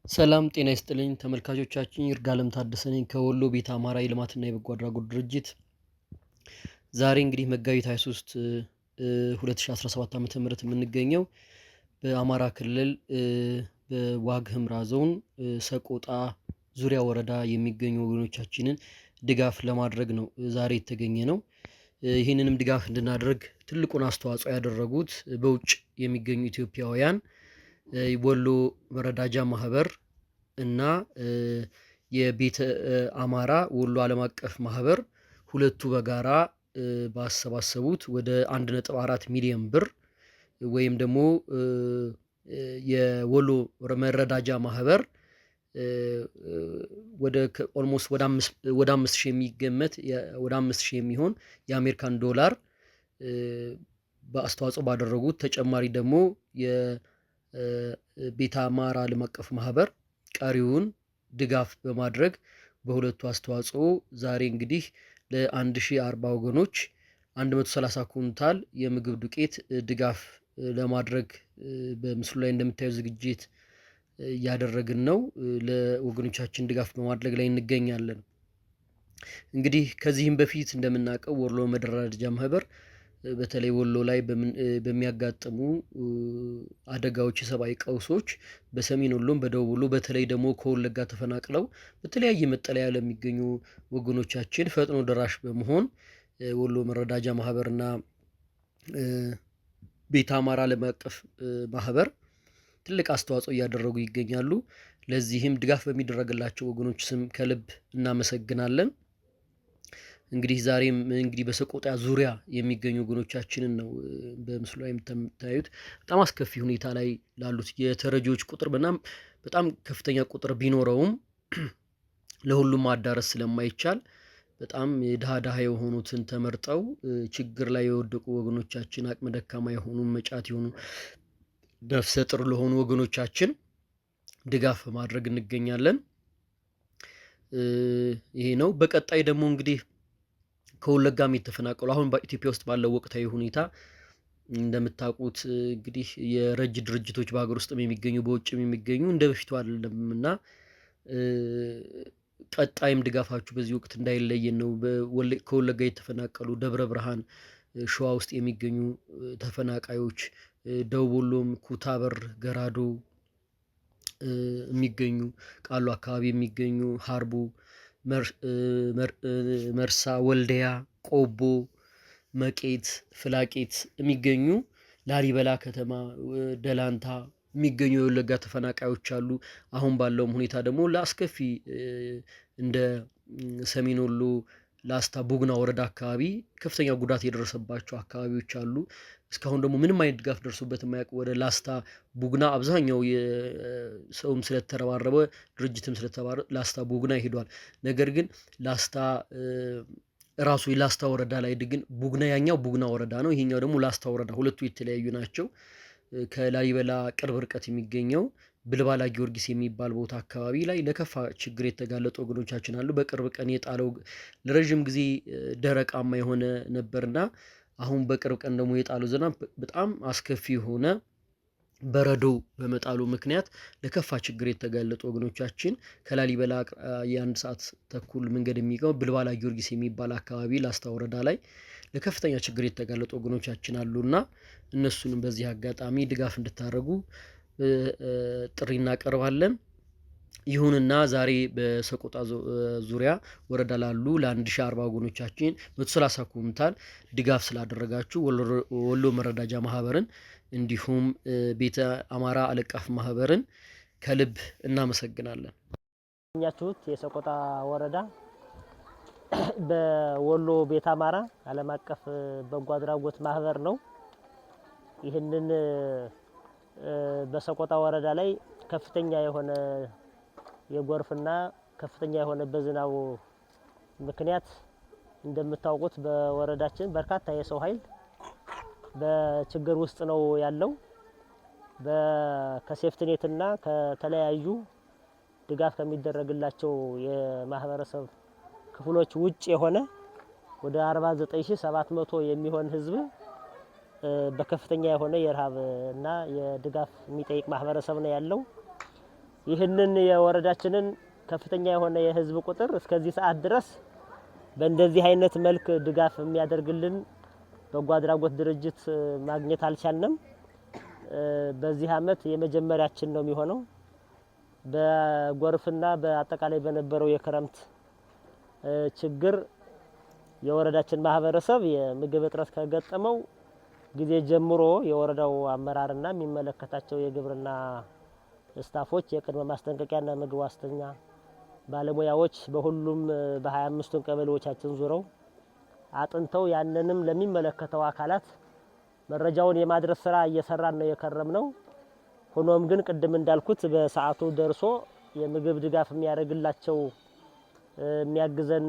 ሰላም ጤና ይስጥልኝ ተመልካቾቻችን ይርጋለም ታደሰ ነኝ ከወሎ ቤተ አማራ የልማትና የበጎ አድራጎት ድርጅት። ዛሬ እንግዲህ መጋቢት 23 2017 ዓ.ም የምንገኘው በአማራ ክልል በዋግ ኽምራ ዞን ሰቆጣ ዙሪያ ወረዳ የሚገኙ ወገኖቻችንን ድጋፍ ለማድረግ ነው ዛሬ የተገኘ ነው። ይህንንም ድጋፍ እንድናደርግ ትልቁን አስተዋጽኦ ያደረጉት በውጭ የሚገኙ ኢትዮጵያውያን ወሎ መረዳጃ ማህበር እና የቤተ አማራ ወሎ ዓለም አቀፍ ማህበር ሁለቱ በጋራ ባሰባሰቡት ወደ 1.4 ሚሊዮን ብር ወይም ደግሞ የወሎ መረዳጃ ማህበር ወደ ኦልሞስት ወደ 5000 የሚገመት ወደ 5000 የሚሆን የአሜሪካን ዶላር በአስተዋጽኦ ባደረጉት ተጨማሪ ደግሞ የቤተ አማራ ዓለም አቀፍ ማህበር ቀሪውን ድጋፍ በማድረግ በሁለቱ አስተዋጽኦ ዛሬ እንግዲህ ለ1040 ወገኖች 130 ኩንታል የምግብ ዱቄት ድጋፍ ለማድረግ በምስሉ ላይ እንደምታዩ ዝግጅት እያደረግን ነው። ለወገኖቻችን ድጋፍ በማድረግ ላይ እንገኛለን። እንግዲህ ከዚህም በፊት እንደምናውቀው ወሎ መረዳጃ ማህበር በተለይ ወሎ ላይ በሚያጋጥሙ አደጋዎች፣ የሰብአዊ ቀውሶች በሰሜን ወሎም በደቡብ ወሎ በተለይ ደግሞ ከወለጋ ተፈናቅለው በተለያየ መጠለያ ለሚገኙ ወገኖቻችን ፈጥኖ ደራሽ በመሆን ወሎ መረዳጃ ማህበርና ቤተ አማራ ዓለም አቀፍ ማህበር ትልቅ አስተዋጽኦ እያደረጉ ይገኛሉ። ለዚህም ድጋፍ በሚደረግላቸው ወገኖች ስም ከልብ እናመሰግናለን። እንግዲህ ዛሬም እንግዲህ በሰቆጣ ዙሪያ የሚገኙ ወገኖቻችንን ነው በምስሉ ላይ የምታዩት። በጣም አስከፊ ሁኔታ ላይ ላሉት የተረጂዎች ቁጥር በጣም ከፍተኛ ቁጥር ቢኖረውም ለሁሉም ማዳረስ ስለማይቻል በጣም ድሃ የሆኑትን ተመርጠው ችግር ላይ የወደቁ ወገኖቻችን፣ አቅመ ደካማ የሆኑ መጫት የሆኑ ነፍሰ ጥር ለሆኑ ወገኖቻችን ድጋፍ ማድረግ እንገኛለን። ይሄ ነው። በቀጣይ ደግሞ እንግዲህ ከወለጋም የተፈናቀሉ አሁን በኢትዮጵያ ውስጥ ባለው ወቅታዊ ሁኔታ እንደምታውቁት እንግዲህ የረጅ ድርጅቶች በሀገር ውስጥም የሚገኙ በውጭም የሚገኙ እንደ በፊቱ አይደለምና ቀጣይም ድጋፋችሁ በዚህ ወቅት እንዳይለየን ነው። ከወለጋ የተፈናቀሉ ደብረ ብርሃን ሸዋ ውስጥ የሚገኙ ተፈናቃዮች፣ ደቡብ ወሎም ኩታበር ገራዶ የሚገኙ ቃሉ አካባቢ የሚገኙ ሀርቡ፣ መርሳ፣ ወልዲያ፣ ቆቦ፣ መቄት፣ ፍላቄት የሚገኙ ላሊበላ ከተማ፣ ደላንታ የሚገኙ የወለጋ ተፈናቃዮች አሉ። አሁን ባለውም ሁኔታ ደግሞ ለአስከፊ እንደ ሰሜን ወሎ ላስታ ቡግና ወረዳ አካባቢ ከፍተኛ ጉዳት የደረሰባቸው አካባቢዎች አሉ። እስካሁን ደግሞ ምንም አይነት ድጋፍ ደርሶበት የማያውቅ ወደ ላስታ ቡግና አብዛኛው ሰውም ስለተረባረበ ድርጅትም ስለተባረረ ላስታ ቡግና ይሄዷል። ነገር ግን ላስታ ራሱ የላስታ ወረዳ ላይ ግን ቡግና ያኛው ቡግና ወረዳ ነው፣ ይሄኛው ደግሞ ላስታ ወረዳ፣ ሁለቱ የተለያዩ ናቸው። ከላሊበላ ቅርብ ርቀት የሚገኘው ብልባላ ጊዮርጊስ የሚባል ቦታ አካባቢ ላይ ለከፋ ችግር የተጋለጡ ወገኖቻችን አሉ። በቅርብ ቀን የጣለው ለረዥም ጊዜ ደረቃማ የሆነ ነበርና አሁን በቅርብ ቀን ደግሞ የጣለው ዝናብ በጣም አስከፊ የሆነ በረዶ በመጣሉ ምክንያት ለከፋ ችግር የተጋለጡ ወገኖቻችን ከላሊበላ የ1 ሰዓት ተኩል መንገድ የሚገው ብልባላ ጊዮርጊስ የሚባል አካባቢ ላስታ ወረዳ ላይ ለከፍተኛ ችግር የተጋለጡ ወገኖቻችን አሉና እነሱንም በዚህ አጋጣሚ ድጋፍ እንድታደርጉ ጥሪ እናቀርባለን። ይሁንና ዛሬ በሰቆጣ ዙሪያ ወረዳ ላሉ ለ1040 ወገኖቻችን 130 ኩንታል ድጋፍ ስላደረጋችሁ ወሎ መረዳጃ ማህበርን እንዲሁም ቤተ አማራ ዓለም አቀፍ ማህበርን ከልብ እናመሰግናለን። ያኛችሁት የሰቆጣ ወረዳ በወሎ ቤተ አማራ ዓለም አቀፍ በጎ አድራጎት ማህበር ነው። ይህንን በሰቆጣ ወረዳ ላይ ከፍተኛ የሆነ የጎርፍና ከፍተኛ የሆነ በዝናቡ ምክንያት እንደምታውቁት በወረዳችን በርካታ የሰው ኃይል በችግር ውስጥ ነው ያለው። ከሴፍትኔትና ከተለያዩ ድጋፍ ከሚደረግላቸው የማህበረሰብ ክፍሎች ውጭ የሆነ ወደ 49700 የሚሆን ህዝብ በከፍተኛ የሆነ የረሃብ እና የድጋፍ የሚጠይቅ ማህበረሰብ ነው ያለው። ይህንን የወረዳችንን ከፍተኛ የሆነ የህዝብ ቁጥር እስከዚህ ሰዓት ድረስ በእንደዚህ አይነት መልክ ድጋፍ የሚያደርግልን በጎ አድራጎት ድርጅት ማግኘት አልቻልንም። በዚህ አመት የመጀመሪያችን ነው የሚሆነው። በጎርፍና በአጠቃላይ በነበረው የክረምት ችግር የወረዳችን ማህበረሰብ የምግብ እጥረት ከገጠመው ጊዜ ጀምሮ የወረዳው አመራርና የሚመለከታቸው የግብርና ስታፎች የቅድመ ማስጠንቀቂያና ምግብ ዋስትና ባለሙያዎች በሁሉም በ25ቱን ቀበሌዎቻችን ዙረው አጥንተው ያንንም ለሚመለከተው አካላት መረጃውን የማድረስ ስራ እየሰራን ነው የከረምነው። ሆኖም ግን ቅድም እንዳልኩት በሰዓቱ ደርሶ የምግብ ድጋፍ የሚያደርግላቸው የሚያግዘን